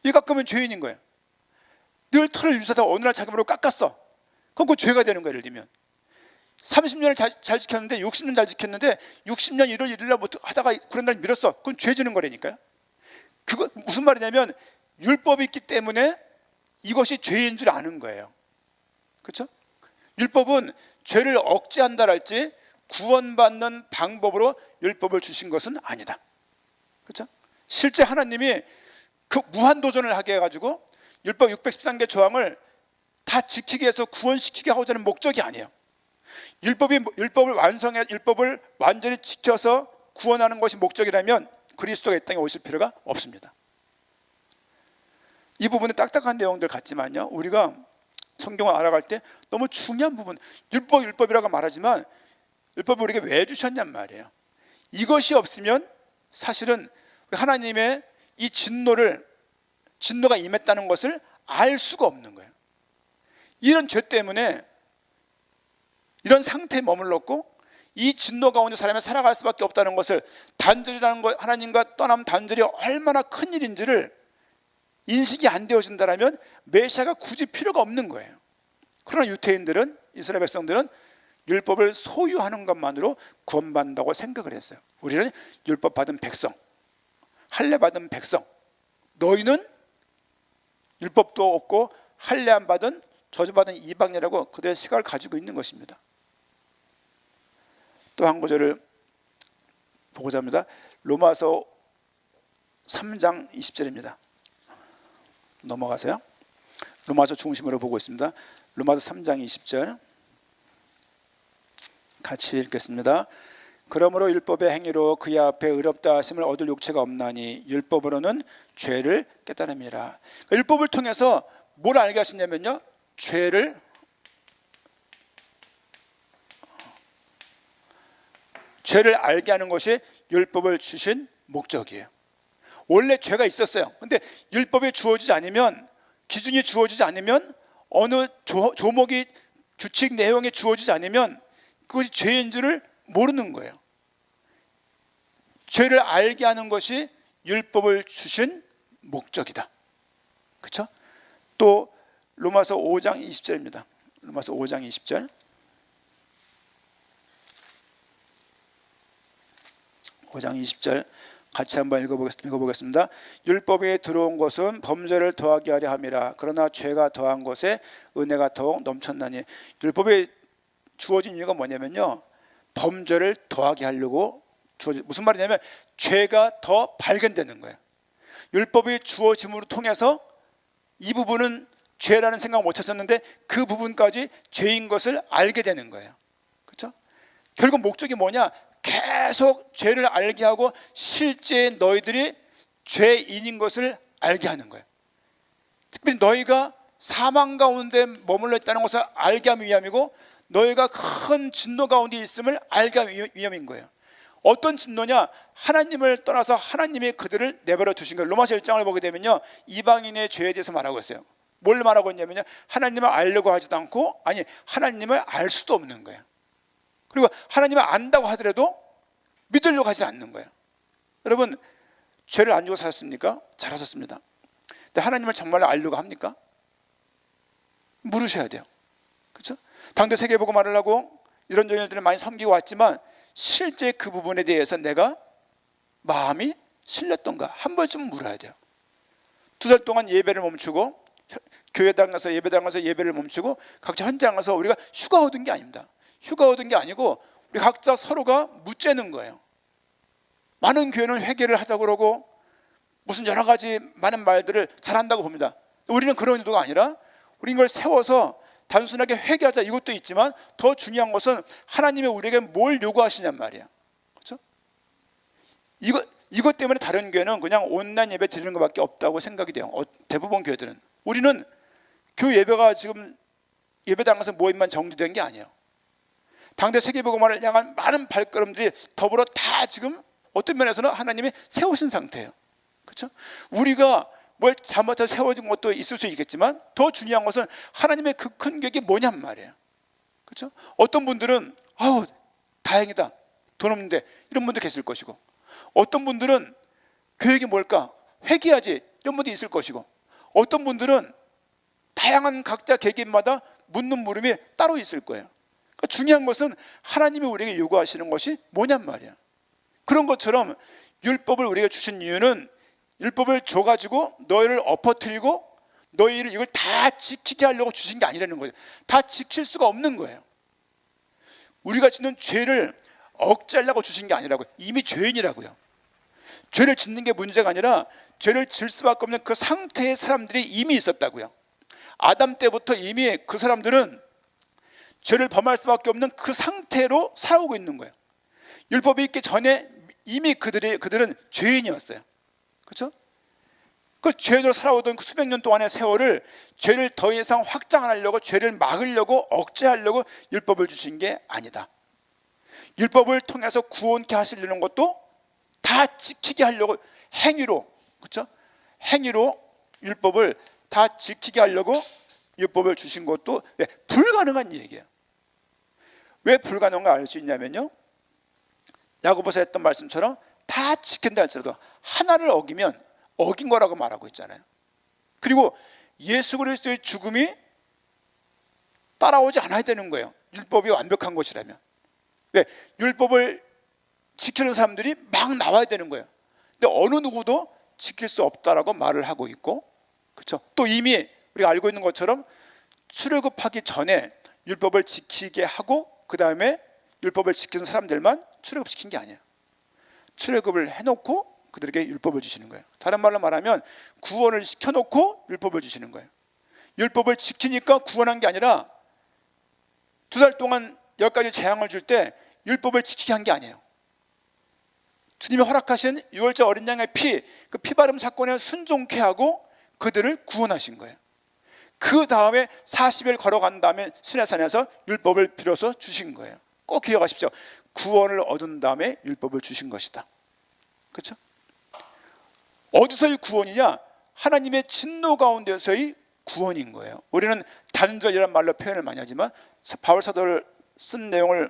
이 깎으면 죄인인 거예요. 늘 털을 유지하다가 어느 날 자기 몸으로 깎았어. 그럼 그 죄가 되는 거예요. 예를 들면 30년을 잘 지켰는데 60년 잘 지켰는데 60년 1월 1일 날 하다가 구렛나루 밀었어. 그건 죄 지는 거라니까요. 그거 무슨 말이냐면 율법이 있기 때문에 이것이 죄인 줄 아는 거예요. 그렇죠? 율법은 죄를 억제한다랄지 구원받는 방법으로 율법을 주신 것은 아니다. 그렇죠? 실제 하나님이 그 무한도전을 하게 해가지고 율법 613개 조항을 다 지키게 해서 구원시키게 하고자 하는 목적이 아니에요. 율법을 완전히 지켜서 구원하는 것이 목적이라면 그리스도가 이 땅에 오실 필요가 없습니다. 이 부분은 딱딱한 내용들 같지만요, 우리가 성경을 알아갈 때 너무 중요한 부분, 율법이라고 말하지만 율법을 우리에게 왜 주셨냔 말이에요. 이것이 없으면 사실은 하나님의 이 진노가 임했다는 것을 알 수가 없는 거예요. 이런 죄 때문에 이런 상태에 머물렀고 이 진노 가운데 사람이 살아갈 수밖에 없다는 것을, 단절이라는 것, 하나님과 떠남 단절이 얼마나 큰 일인지를 인식이 안 되어진다면 메시아가 굳이 필요가 없는 거예요. 그러나 유대인들은, 이스라엘 백성들은 율법을 소유하는 것만으로 구원받는다고 생각을 했어요. 우리는 율법 받은 백성, 할례 받은 백성, 너희는 율법도 없고 할례 안 받은 저주받은 이방인이라고 그들의 시각을 가지고 있는 것입니다. 또 한 구절을 보고자 합니다. 로마서 3장 20절입니다. 넘어가세요. 로마서 중심으로 보고 있습니다. 로마서 3장 20절 같이 읽겠습니다. 그러므로 율법의 행위로 그의 앞에 의롭다 하심을 얻을 육체가 없나니 율법으로는 죄를 깨달음이라. 그러니까 율법을 통해서 뭘 알게 하시냐면요, 죄를 알게 하는 것이 율법을 주신 목적이에요. 원래 죄가 있었어요. 근데 율법이 주어지지 않으면, 기준이 주어지지 않으면, 어느 조목이 규칙 내용이 주어지지 않으면 그것이 죄인 줄을 모르는 거예요. 죄를 알게 하는 것이 율법을 주신 목적이다. 그렇죠? 또 로마서 5장 20절입니다. 로마서 5장 20절. 5장 20절 같이 한번 읽어보겠습니다. 율법이 들어온 것은 범죄를 더하게 하려 함이라. 그러나 죄가 더한 것에 은혜가 더욱 넘쳤나니. 율법이 주어진 이유가 뭐냐면요, 범죄를 더하게 하려고 주어진. 무슨 말이냐면 죄가 더 발견되는 거예요. 율법이 주어짐으로 통해서 이 부분은 죄라는 생각 못했었는데 그 부분까지 죄인 것을 알게 되는 거예요. 그렇죠? 결국 목적이 뭐냐? 계속 죄를 알게 하고 실제 너희들이 죄인인 것을 알게 하는 거예요. 특별히 너희가 사망 가운데 머물러 있다는 것을 알게 하기 위함이고, 너희가 큰 진노 가운데 있음을 알게 하기 위함인 거예요. 어떤 진노냐? 하나님을 떠나서 하나님이 그들을 내버려 두신 거예요. 로마서 1장을 보게 되면요, 이방인의 죄에 대해서 말하고 있어요. 뭘 말하고 있냐면요, 하나님을 알려고 하지도 않고, 아니 하나님을 알 수도 없는 거예요. 그리고 하나님을 안다고 하더라도 믿으려고 하지 않는 거예요. 여러분, 죄를 안 지고 사셨습니까? 잘하셨습니다. 근데 하나님을 정말 알려고 합니까? 물으셔야 돼요. 그렇죠? 당대 세계복음을 하려고 이런저런 일들을 많이 섬기고 왔지만 실제 그 부분에 대해서 내가 마음이 실렸던가 한 번쯤 물어야 돼요. 2달 동안 예배를 멈추고, 교회당 가서 예배당 가서 예배를 멈추고 각자 현장 가서 우리가 휴가 얻은 게 아닙니다. 휴가 얻은 게 아니고 우리 각자 서로가 묻재는 거예요. 많은 교회는 회개를 하자고 그러고 무슨 여러 가지 많은 말들을 잘한다고 봅니다. 우리는 그런 의도가 아니라 우리는 이걸 세워서 단순하게 회개하자, 이것도 있지만 더 중요한 것은 하나님이 우리에게 뭘 요구하시냔 말이야. 그렇죠? 이것 때문에 다른 교회는 그냥 온라인 예배 드리는 것밖에 없다고 생각이 돼요. 대부분 교회들은. 우리는 교회 예배가 지금 예배당에서 모임만 정지된 게 아니에요. 당대 세계복음화를 향한 많은 발걸음들이 더불어 다 지금 어떤 면에서는 하나님이 세우신 상태예요. 그렇죠? 우리가 뭘 잘못해서 세워진 것도 있을 수 있겠지만 더 중요한 것은 하나님의 그 큰 계획이 뭐냔 말이에요. 그렇죠? 어떤 분들은 아우 다행이다, 돈 없는데, 이런 분도 계실 것이고, 어떤 분들은 계획이 뭘까, 회개하지, 이런 분도 있을 것이고, 어떤 분들은 다양한 각자 개개인마다 묻는 물음이 따로 있을 거예요. 그러니까 중요한 것은 하나님이 우리에게 요구하시는 것이 뭐냔 말이야. 그런 것처럼 율법을 우리에게 주신 이유는 율법을 줘가지고 너희를 엎어뜨리고 너희를 이걸 다 지키게 하려고 주신 게 아니라는 거예요. 다 지킬 수가 없는 거예요. 우리가 짓는 죄를 억제하려고 주신 게 아니라고요. 이미 죄인이라고요. 죄를 짓는 게 문제가 아니라 죄를 질 수밖에 없는 그 상태의 사람들이 이미 있었다고요. 아담 때부터 이미 그 사람들은 죄를 범할 수밖에 없는 그 상태로 살아오고 있는 거예요. 율법이 있기 전에 이미 그들은 죄인이었어요. 그렇죠? 그 죄인으로 살아오던 그 수백 년 동안의 세월을 죄를 더 이상 확장 안 하려고, 죄를 막으려고, 억제하려고 율법을 주신 게 아니다. 율법을 통해서 구원케 하시려는 것도 다 지키게 하려고 행위로, 그렇죠? 행위로 율법을 다 지키게 하려고 율법을 주신 것도 불가능한 얘기예요. 왜 불가능한가 알 수 있냐면요, 야고보서 했던 말씀처럼 다 지킨다 할지라도 하나를 어기면 어긴 거라고 말하고 있잖아요. 그리고 예수 그리스도의 죽음이 따라오지 않아야 되는 거예요. 율법이 완벽한 것이라면. 왜? 율법을 지키는 사람들이 막 나와야 되는 거예요. 근데 어느 누구도 지킬 수 없다라고 말을 하고 있고, 그렇죠? 또 이미 우리가 알고 있는 것처럼 출애굽하기 전에 율법을 지키게 하고 그 다음에 율법을 지키는 사람들만 출애굽시킨 게 아니에요. 출애굽을 해놓고 그들에게 율법을 주시는 거예요. 다른 말로 말하면 구원을 시켜놓고 율법을 주시는 거예요. 율법을 지키니까 구원한 게 아니라 2달 동안 10가지 재앙을 줄 때 율법을 지키게 한 게 아니에요. 주님이 허락하신 유월절 어린 양의 피, 그 피바름 사건에 순종케 하고 그들을 구원하신 거예요. 그 다음에 40일 걸어간 다음에 시내산에서 율법을 비로소 주신 거예요. 꼭 기억하십시오. 구원을 얻은 다음에 율법을 주신 것이다. 그렇죠? 어디서의 구원이냐? 하나님의 진노 가운데서의 구원인 거예요. 우리는 단절이란 말로 표현을 많이 하지만 바울 사도를 쓴 내용을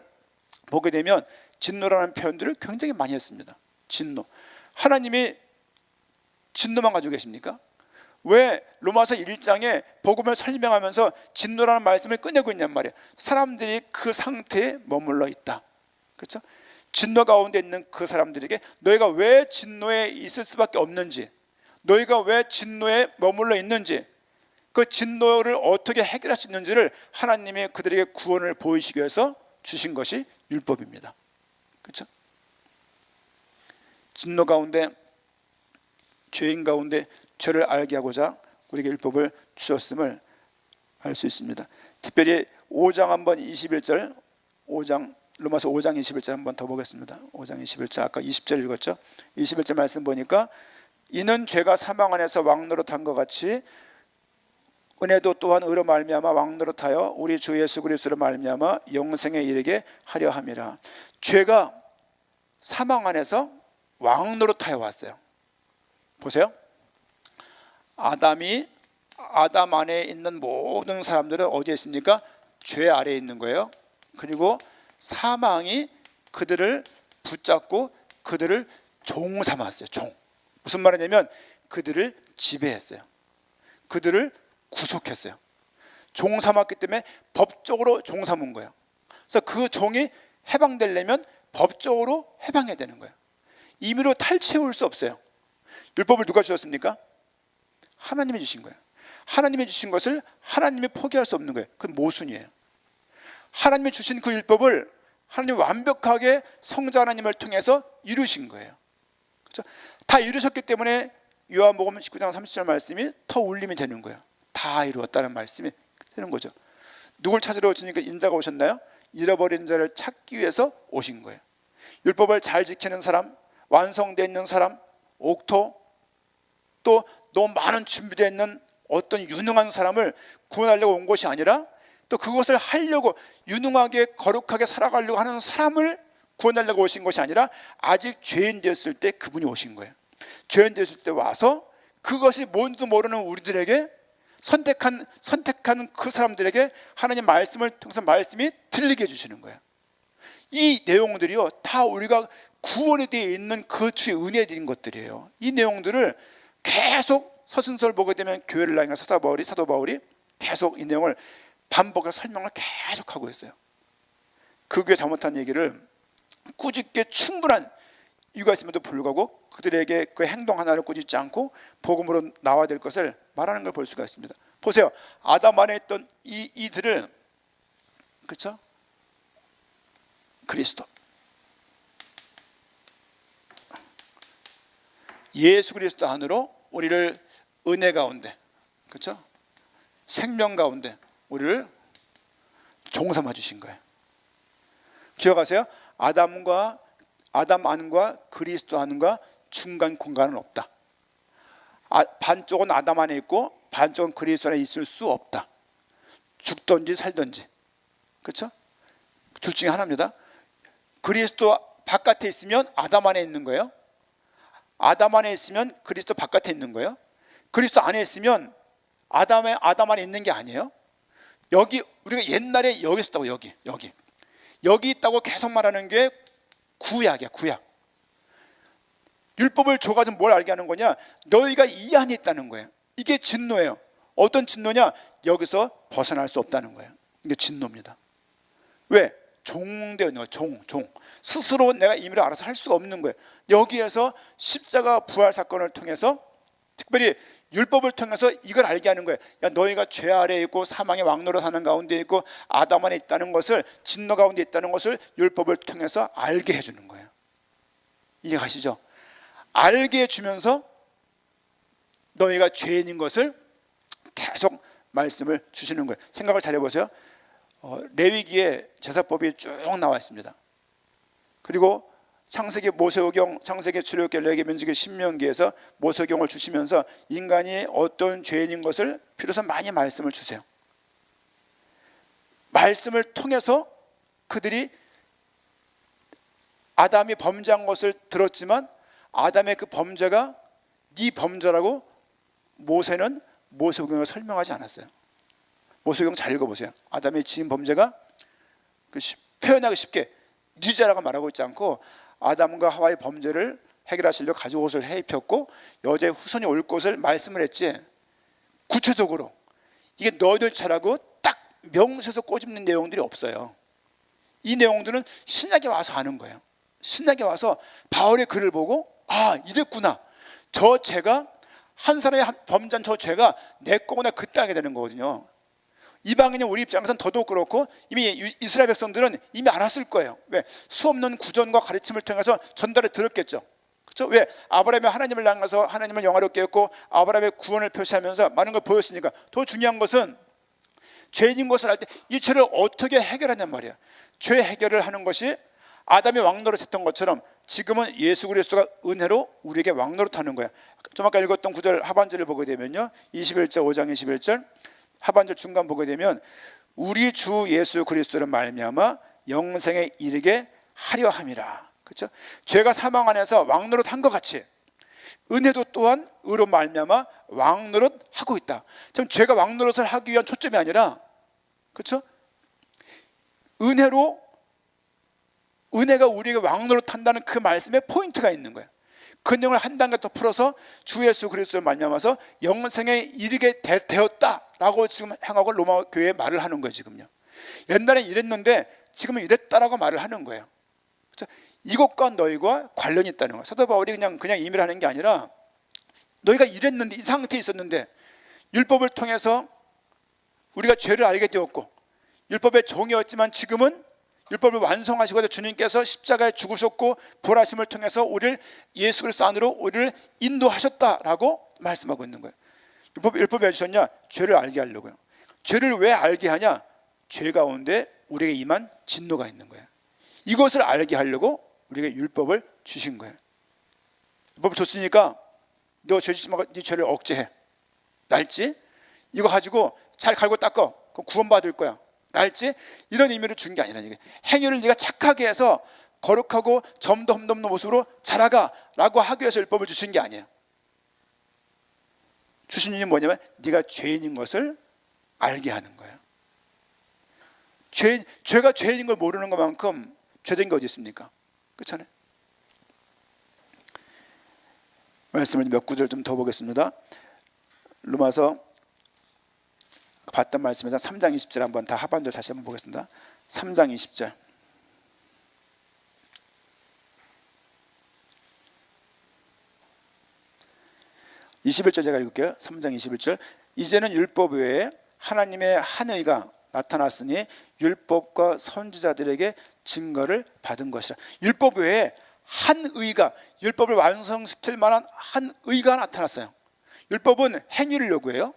보게 되면 진노라는 표현들을 굉장히 많이 했습니다. 진노. 하나님이 진노만 가지고 계십니까? 왜 로마서 1장에 복음을 설명하면서 진노라는 말씀을 꺼내고 있냔 말이에요. 사람들이 그 상태에 머물러 있다. 그렇죠? 진노 가운데 있는 그 사람들에게 너희가 왜 진노에 있을 수밖에 없는지, 너희가 왜 진노에 머물러 있는지, 그 진노를 어떻게 해결할 수 있는지를 하나님이 그들에게 구원을 보이시기 위해서 주신 것이 율법입니다. 그렇죠? 진노 가운데, 죄인 가운데 죄를 알게 하고자 우리에게 율법을 주셨음을 알 수 있습니다. 특별히 5장 한번 21절, 5장 로마서 5장 21절 한번 더 보겠습니다. 5장 21절, 아까 20절 읽었죠? 21절 말씀 보니까 이는 죄가 사망 안에서 왕노릇한 것 같이 은혜도 또한 의로 말미암아 왕노릇하여 우리 주 예수 그리스도로 말미암아 영생에 이르게 하려 함이라. 죄가 사망 안에서 왕노릇하여 왔어요. 보세요. 아담 안에 있는 모든 사람들은 어디에 있습니까? 죄 아래에 있는 거예요. 그리고 사망이 그들을 붙잡고 그들을 종 삼았어요. 종. 무슨 말이냐면 그들을 지배했어요. 그들을 구속했어요. 종 삼았기 때문에 법적으로 종 삼은 거예요. 그래서 그 종이 해방되려면 법적으로 해방해야 되는 거예요. 임의로 탈취해올 수 없어요. 율법을 누가 주셨습니까? 하나님이 주신 거예요. 하나님이 주신 것을 하나님이 포기할 수 없는 거예요. 그건 모순이에요. 하나님이 주신 그 율법을 하나님이 완벽하게 성자 하나님을 통해서 이루신 거예요. 그렇죠? 다 이루셨기 때문에 요한복음 19장 30절 말씀이 더 울림이 되는 거예요. 다 이루었다는 말씀이 되는 거죠. 누굴 찾으러 오시니까 인자가 오셨나요? 잃어버린 자를 찾기 위해서 오신 거예요. 율법을 잘 지키는 사람, 완성되어 있는 사람, 옥토, 또 너무 많은 준비되어 있는 어떤 유능한 사람을 구원하려고 온 것이 아니라 또 그것을 하려고 유능하게 거룩하게 살아가려고 하는 사람을 구원하려고 오신 것이 아니라 아직 죄인 되었을 때 그분이 오신 거예요. 죄인 되었을 때 와서 그것이 뭔지도 모르는 우리들에게 선택한 그 사람들에게 하나님 말씀을 통해서 말씀이 들리게 해주시는 거예요. 이 내용들이요 다 우리가 구원에 대해 있는 그 주의 은혜들인 것들이에요. 이 내용들을 계속 서신서를 보게 되면 교회를 다니는 사도 바울이 계속 이 내용을 반복해서 설명을 계속하고 있어요. 그 교회 잘못한 얘기를 꾸짖게 충분한 이유가 있음에도 불구하고 그들에게 그 행동 하나를 꾸짖지 않고 복음으로 나와야 될 것을 말하는 걸 볼 수가 있습니다. 보세요. 아담 안에 있던 이들을, 그렇죠? 그리스도, 예수 그리스도 안으로 우리를 은혜 가운데, 그렇죠? 생명 가운데 우리를 종삼아 주신 거예요. 기억하세요. 아담 안과 그리스도 안과 중간 공간은 없다. 반쪽은 아담 안에 있고 반쪽은 그리스도 안에 있을 수 없다. 죽든지 살든지, 그렇죠? 둘 중에 하나입니다. 그리스도 바깥에 있으면 아담 안에 있는 거예요. 아담 안에 있으면 그리스도 바깥에 있는 거예요. 그리스도 안에 있으면 아담 안에 있는 게 아니에요. 여기 우리가 옛날에 여기 있었다고, 여기 있다고 계속 말하는 게 구약이야. 구약. 율법을 줘가지고 뭘 알게 하는 거냐? 너희가 이 안에 있다는 거예요. 이게 진노예요. 어떤 진노냐? 여기서 벗어날 수 없다는 거예요. 이게 진노입니다. 왜? 종되어 있는 거예요. 종. 스스로 내가 임의로 알아서 할 수가 없는 거예요. 여기에서 십자가 부활 사건을 통해서 특별히 율법을 통해서 이걸 알게 하는 거예요. 야, 너희가 죄 아래에 있고 사망의 왕노릇 하는 가운데 있고 아담 안에 있다는 것을, 진노 가운데 있다는 것을 율법을 통해서 알게 해주는 거예요. 이해가시죠? 알게 해주면서 너희가 죄인인 것을 계속 말씀을 주시는 거예요. 생각을 잘 해보세요. 레위기에 제사법이 쭉 나와 있습니다. 그리고 창세기, 모세오경, 창세기, 출애굽기, 레위기, 민수기, 신명기에서 모세오경을 주시면서 인간이 어떤 죄인인 것을 비로소 많이 말씀을 주세요. 말씀을 통해서 그들이 아담이 범죄한 것을 들었지만 아담의 그 범죄가 네 범죄라고 모세는 모세오경을 설명하지 않았어요. 모세오경 잘 읽어보세요. 아담이 지은 범죄가 표현하기 쉽게 네 죄라고 말하고 있지 않고 아담과 하와의 범죄를 해결하시려고 가죽 옷을 해 입혔고 여자의 후손이 올 것을 말씀을 했지, 구체적으로 이게 너희들 죄라고 딱 명시해서 꼬집는 내용들이 없어요. 이 내용들은 신약에 와서 아는 거예요. 신약에 와서 바울의 글을 보고 아, 이랬구나, 저 죄가 한 사람이 범죄한 저 죄가 내 거구나, 그때 알게 되는 거거든요. 이방인이 우리 입장에서는 더더욱 그렇고 이미 이스라엘 백성들은 이미 알았을 거예요. 왜? 수없는 구전과 가르침을 통해서 전달을 들었겠죠. 그렇죠? 왜? 아브라함이 하나님을 향해서 하나님을 영화롭게 했고 아브라함의 구원을 표시하면서 많은 걸 보였으니까. 더 중요한 것은 죄인인 것을 알 때 이 죄를 어떻게 해결하냔 말이에요. 죄 해결을 하는 것이 아담이 왕노릇했던 것처럼 지금은 예수 그리스도가 은혜로 우리에게 왕노릇하는 거야. 좀 아까 읽었던 구절 하반절을 보게 되면요, 21절, 5장 21절 하반절 중간 보게 되면 우리 주 예수 그리스도를 말미암아 영생에 이르게 하려 함이라. 그렇죠? 죄가 사망 안에서 왕노릇한 것 같이 은혜도 또한 의로 말미암아 왕노릇하고 있다. 참 죄가 왕노릇을 하기 위한 초점이 아니라, 그렇죠? 은혜가 우리에게 왕노릇한다는 그 말씀에 포인트가 있는 거예요. 그 내용을 한 단계 더 풀어서 주 예수 그리스도를 말미암아서 영생에 이르게 되었다라고 지금 향하고 로마 교회에 말을 하는 거예요. 지금요. 옛날에 이랬는데 지금은 이랬다라고 말을 하는 거예요. 그렇죠? 이것과 너희가 관련이 있다는 거예요. 사도 바울이 그냥 임의를 하는 게 아니라 너희가 이랬는데, 이 상태에 있었는데 율법을 통해서 우리가 죄를 알게 되었고 율법의 종이었지만 지금은 율법을 완성하시고 주님께서 십자가에 죽으셨고 부활하심을 통해서 우리를 예수 그리스도 안으로 우리를 인도하셨다라고 말씀하고 있는 거예요. 율법이 왜 주셨냐? 죄를 알게 하려고요. 죄를 왜 알게 하냐? 죄 가운데 우리에게 임한 진노가 있는 거예요. 이것을 알게 하려고 우리에게 율법을 주신 거예요. 율법을 줬으니까 너 죄 짓지 말고 네 죄를 억제해. 날지? 이거 가지고 잘 갈고 닦어. 그럼 구원받을 거야. 알지? 이런 의미로 준 게 아니라, 이게 행위를 네가 착하게 해서 거룩하고 점도 흠도 없는 모습으로 자라가라고 하기 위해서 율법을 주신 게 아니에요. 주신 이유는 뭐냐면 네가 죄인인 것을 알게 하는 거예요. 죄가 죄인인 걸 모르는 것만큼 죄된 게 어디 있습니까? 그렇잖아요. 말씀을 몇 구절 좀 더 보겠습니다. 로마서 봤던 말씀에서 3장 20절 한번 다 하반절 다시 한번 보겠습니다. 3장 20절. (21절) 제가 읽을게요. 3장 21절. 이제는 율법 외에 하나님의 한 의가 나타났으니 율법과 선지자들에게 증거를 받은 것이라. 율법 외에 한 의가, 율법을 완성시킬 만한 한 의가 나타났어요. 율법은 행위를 요구해요.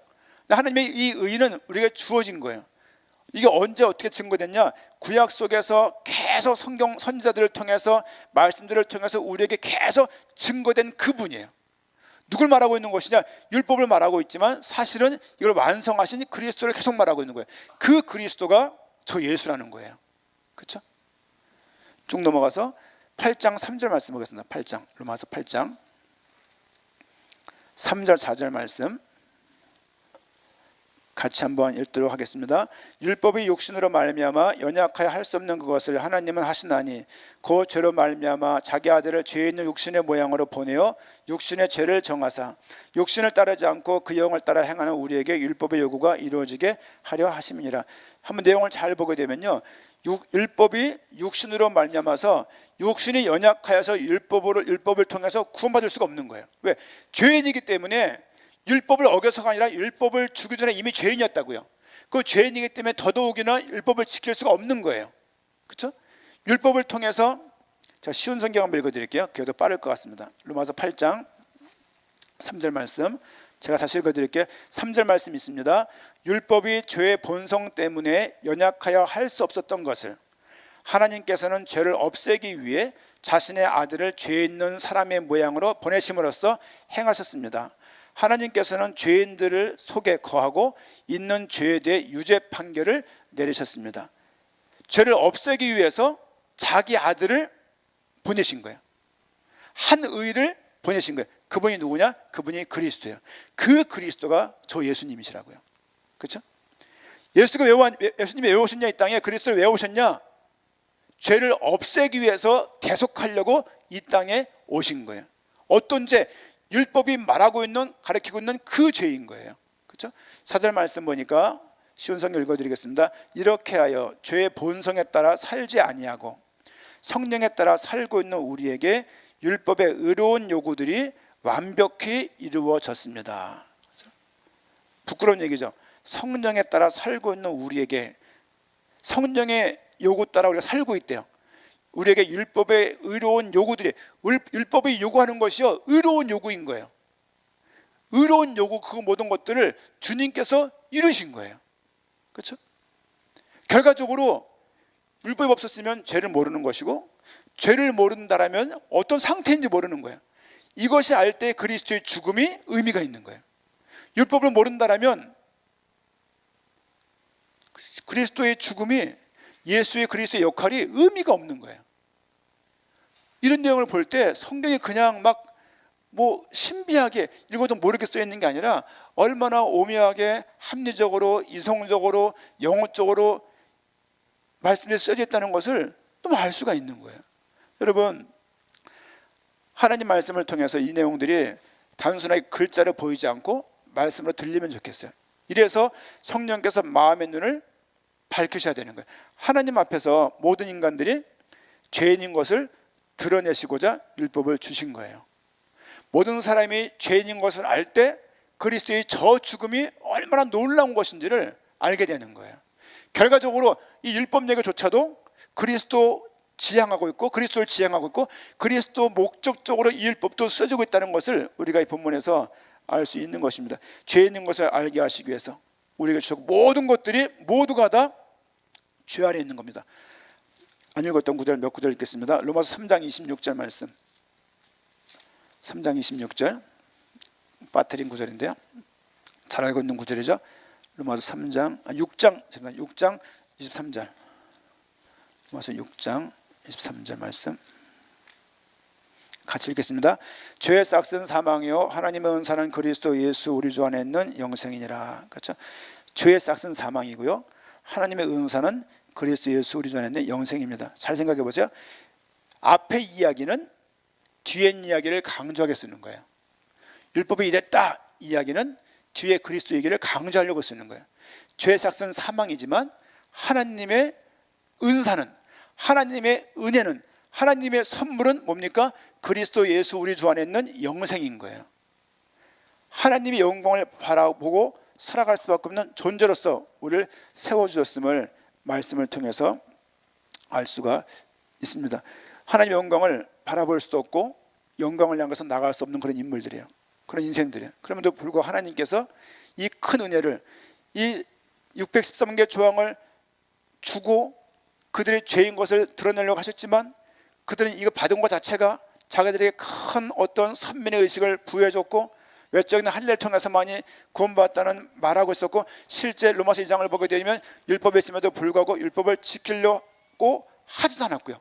하나님의 이 의는 우리에게 주어진 거예요. 이게 언제 어떻게 증거됐냐? 구약 속에서 계속 성경 선지자들을 통해서 말씀들을 통해서 우리에게 계속 증거된 그분이에요. 누굴 말하고 있는 것이냐? 율법을 말하고 있지만 사실은 이걸 완성하신 그리스도를 계속 말하고 있는 거예요. 그 그리스도가 저 예수라는 거예요. 그렇죠? 쭉 넘어가서 8장 3절 말씀 보겠습니다. 8장, 로마서 8장 3절 4절 말씀 같이 한번 읽도록 하겠습니다. 율법이 육신으로 말미암아 연약하여 할 수 없는 그것을 하나님은 하시나니 그 죄로 말미암아 자기 아들을 죄 있는 육신의 모양으로 보내어 육신의 죄를 정하사 육신을 따르지 않고 그 영을 따라 행하는 우리에게 율법의 요구가 이루어지게 하려 하심이니라. 한번 내용을 잘 보게 되면요, 율법이 육신으로 말미암아서 육신이 연약하여서 율법을 통해서 구원받을 수가 없는 거예요. 왜? 죄인이기 때문에 율법을 어겨서가 아니라 율법을 주기 전에 이미 죄인이었다고요. 그 죄인이기 때문에 더더욱이나 율법을 지킬 수가 없는 거예요. 그렇죠? 율법을 통해서 제가 쉬운 성경 한번 읽어드릴게요. 그게 더 빠를 것 같습니다. 로마서 8장 3절 말씀 제가 다시 읽어드릴게요. 3절 말씀 있습니다. 율법이 죄의 본성 때문에 연약하여 할 수 없었던 것을 하나님께서는 죄를 없애기 위해 자신의 아들을 죄 있는 사람의 모양으로 보내심으로써 행하셨습니다. 하나님께서는 죄인들을 속에 거하고 있는 죄에 대해 유죄 판결을 내리셨습니다. 죄를 없애기 위해서 자기 아들을 보내신 거예요. 한 의를 보내신 거예요. 그분이 누구냐? 그분이 그리스도예요. 그 그리스도가 저 예수님이시라고요. 그렇죠? 예수님이 왜 오셨냐? 이 땅에 그리스도를 왜 오셨냐? 죄를 없애기 위해서 계속하려고 이 땅에 오신 거예요. 어떤 죄? 율법이 말하고 있는, 가르치고 있는 그 죄인 거예요. 그렇죠? 4절 말씀 보니까 쉬운 성경 읽어드리겠습니다. 이렇게 하여 죄의 본성에 따라 살지 아니하고 성령에 따라 살고 있는 우리에게 율법의 의로운 요구들이 완벽히 이루어졌습니다. 그렇죠? 부끄러운 얘기죠. 성령에 따라 살고 있는 우리에게, 성령의 요구 따라 우리가 살고 있대요. 우리에게 율법의 의로운 요구들이, 율법이 요구하는 것이요 의로운 요구인 거예요. 의로운 요구, 그 모든 것들을 주님께서 이루신 거예요. 그렇죠? 결과적으로 율법이 없었으면 죄를 모르는 것이고, 죄를 모른다라면 어떤 상태인지 모르는 거예요. 이것이 알 때 그리스도의 죽음이 의미가 있는 거예요. 율법을 모른다라면 그리스도의 죽음이, 예수의 그리스도의 역할이 의미가 없는 거예요. 이런 내용을 볼 때 성경이 그냥 막 뭐 신비하게 읽어도 모르게 써 있는 게 아니라 얼마나 오묘하게 합리적으로, 이성적으로, 영어적으로 말씀이 써져 있다는 것을 또 알 수가 있는 거예요. 여러분, 하나님 말씀을 통해서 이 내용들이 단순하게 글자로 보이지 않고 말씀으로 들리면 좋겠어요. 이래서 성령께서 마음의 눈을 밝히셔야 되는 거예요. 하나님 앞에서 모든 인간들이 죄인인 것을 드러내시고자 율법을 주신 거예요. 모든 사람이 죄인인 것을 알 때 그리스도의 저 죽음이 얼마나 놀라운 것인지를 알게 되는 거예요. 결과적으로 이 율법 얘기조차도 그리스도 지향하고 있고, 그리스도를 지향하고 있고, 그리스도 목적적으로 이 율법도 써지고 있다는 것을 우리가 이 본문에서 알 수 있는 것입니다. 죄인인 것을 알게 하시기 위해서 우리에게 주신 모든 것들이 모두가 다 죄 아래 있는 겁니다. 안 읽었던 구절 몇 구절 읽겠습니다. 로마서 3장 26절 말씀. 3장 26절 빠뜨린 구절인데요. 잘 알고 있는 구절이죠. 로마서 6장 23절. 로마서 6장 23절 말씀 같이 읽겠습니다. 죄의 싹은 사망이요 하나님의 은사는 그리스도 예수 우리 주 안에 있는 영생이니라. 그렇죠? 죄의 싹은 사망이고요, 하나님의 은사는 그리스도 예수 우리 주 안에 있는 영생입니다. 잘 생각해 보세요. 앞에 이야기는 뒤에 이야기를 강조하게 쓰는 거예요. 율법이 이랬다 이야기는 뒤에 그리스도 얘기를 강조하려고 쓰는 거예요. 죄의 싹은 사망이지만 하나님의 은사는, 하나님의 은혜는, 하나님의 선물은 뭡니까? 그리스도 예수 우리 주 안에 있는 영생인 거예요. 하나님의 영광을 바라보고 살아갈 수밖에 없는 존재로서 우리를 세워주셨음을 말씀을 통해서 알 수가 있습니다. 하나님의 영광을 바라볼 수도 없고 영광을 향해서 나갈 수 없는 그런 인물들이에요. 그런 인생들이에요. 그럼에도 불구하고 하나님께서 이 큰 은혜를, 이 613개 조항을 주고 그들의 죄인 것을 드러내려고 하셨지만, 그들은 이거 받은 것 자체가 자기들에게 큰 어떤 선민의 의식을 부여해줬고, 외적인 할례를 통해서만이 구원받았다는 말하고 있었고, 실제 로마서 2장을 보게 되면 율법에 있음에도 불구하고 율법을 지키려고 하지도 않았고요,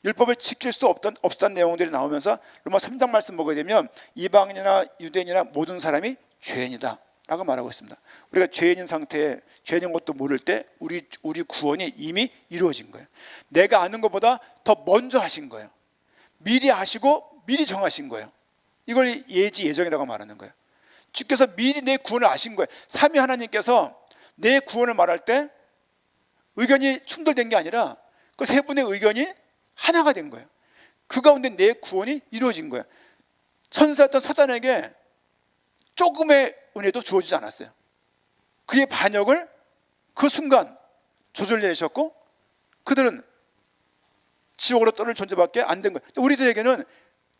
율법을 지킬 수 없었던 내용들이 나오면서 로마 3장 말씀 보게 되면 이방인이나 유대인이나 모든 사람이 죄인이다 라고 말하고 있습니다. 우리가 죄인인 상태에, 죄인인 것도 모를 때 우리 구원이 이미 이루어진 거예요. 내가 아는 것보다 더 먼저 하신 거예요. 미리 아시고 미리 정하신 거예요. 이걸 예정이라고 말하는 거예요. 주께서 미리 내 구원을 아신 거예요. 삼위 하나님께서 내 구원을 말할 때 의견이 충돌된 게 아니라 그 세 분의 의견이 하나가 된 거예요. 그 가운데 내 구원이 이루어진 거예요. 천사였던 사단에게 조금의 은혜도 주어지지 않았어요. 그의 반역을 그 순간 조절내셨고 그들은 지옥으로 떠날 존재밖에 안 된 거예요. 우리들에게는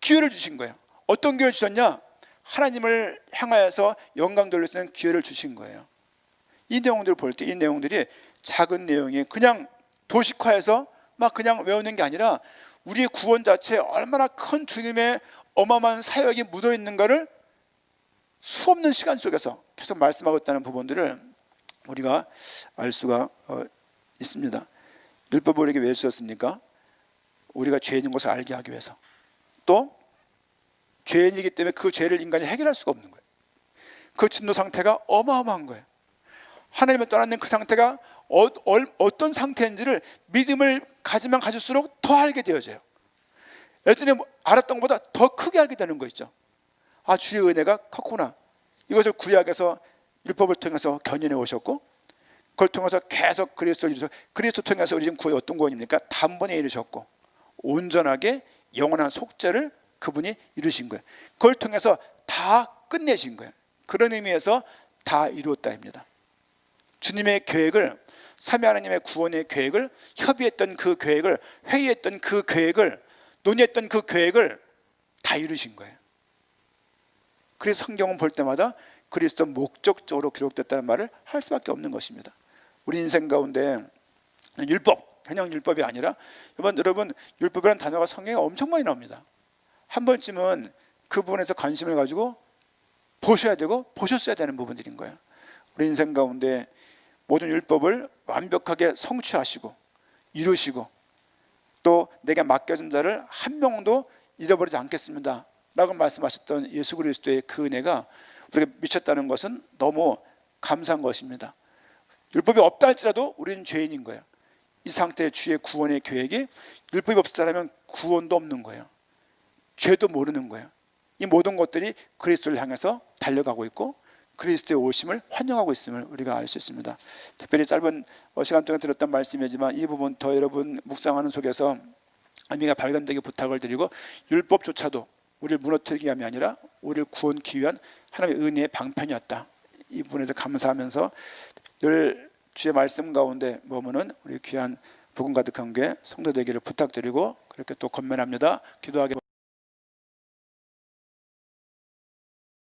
기회를 주신 거예요. 어떤 기회를 주셨냐? 하나님을 향하여서 영광 돌릴 수 있는 기회를 주신 거예요. 이 내용들을 볼 때 이 내용들이 작은 내용이 그냥 도식화해서 막 그냥 외우는 게 아니라 우리의 구원 자체에 얼마나 큰 주님의 어마어마한 사역이 묻어 있는가를 수없는 시간 속에서 계속 말씀하고 있다는 부분들을 우리가 알 수가 있습니다. 율법을 우리에게 왜 주셨습니까? 우리가 죄인인 것을 알게 하기 위해서, 또 죄인이기 때문에 그 죄를 인간이 해결할 수가 없는 거예요. 그 진노 상태가 어마어마한 거예요. 하나님을 떠나는 그 상태가 어떤 상태인지를 믿음을 가지면 가질수록 더 알게 되어져요. 예전에 알았던 것보다 더 크게 알게 되는 거 있죠. 아, 주의 은혜가 컸구나. 이것을 구약에서 율법을 통해서 견인해 오셨고, 그걸 통해서 계속 그리스도를 이루셔서, 그리스도 통해서 우리 지금 구원이 어떤 구원입니까? 단번에 이루셨고 온전하게 영원한 속죄를 그분이 이루신 거예요. 그걸 통해서 다 끝내신 거예요. 그런 의미에서 다 이루었다입니다. 주님의 계획을, 삼위 하나님의 구원의 계획을, 협의했던 그 계획을, 회의했던 그 계획을, 논의했던 그 계획을 다 이루신 거예요. 그래서 성경은 볼 때마다 그리스도 목적적으로 기록됐다는 말을 할 수밖에 없는 것입니다. 우리 인생 가운데 율법, 그냥 율법이 아니라 여러분 율법이라는 단어가 성경에 엄청 많이 나옵니다. 한 번쯤은 그 부분에서 관심을 가지고 보셔야 되고 보셨어야 되는 부분들인 거예요. 우리 인생 가운데 모든 율법을 완벽하게 성취하시고 이루시고 또 내게 맡겨진 자를 한 명도 잃어버리지 않겠습니다 라고 말씀하셨던 예수 그리스도의 그 은혜가 우리에게 미쳤다는 것은 너무 감사한 것입니다. 율법이 없다 할지라도 우리는 죄인인 거예요. 이 상태의 주의 구원의 계획이 율법이 없었다면 구원도 없는 거예요. 죄도 모르는 거예요. 이 모든 것들이 그리스도를 향해서 달려가고 있고 그리스도의 오심을 환영하고 있음을 우리가 알 수 있습니다. 특별히 짧은 시간 동안 들었던 말씀이지만 이 부분 더 여러분 묵상하는 속에서 의미가 발견되게 부탁을 드리고, 율법조차도 우리를 무너뜨리기 위함이 아니라 우리를 구원하기 위한 하나님의 은혜의 방편이었다. 이 부분에서 감사하면서 늘 주의 말씀 가운데 머무는 우리 귀한 복음 가득한 교회 성도 되기를 부탁드리고 그렇게 또 권면합니다. 기도하게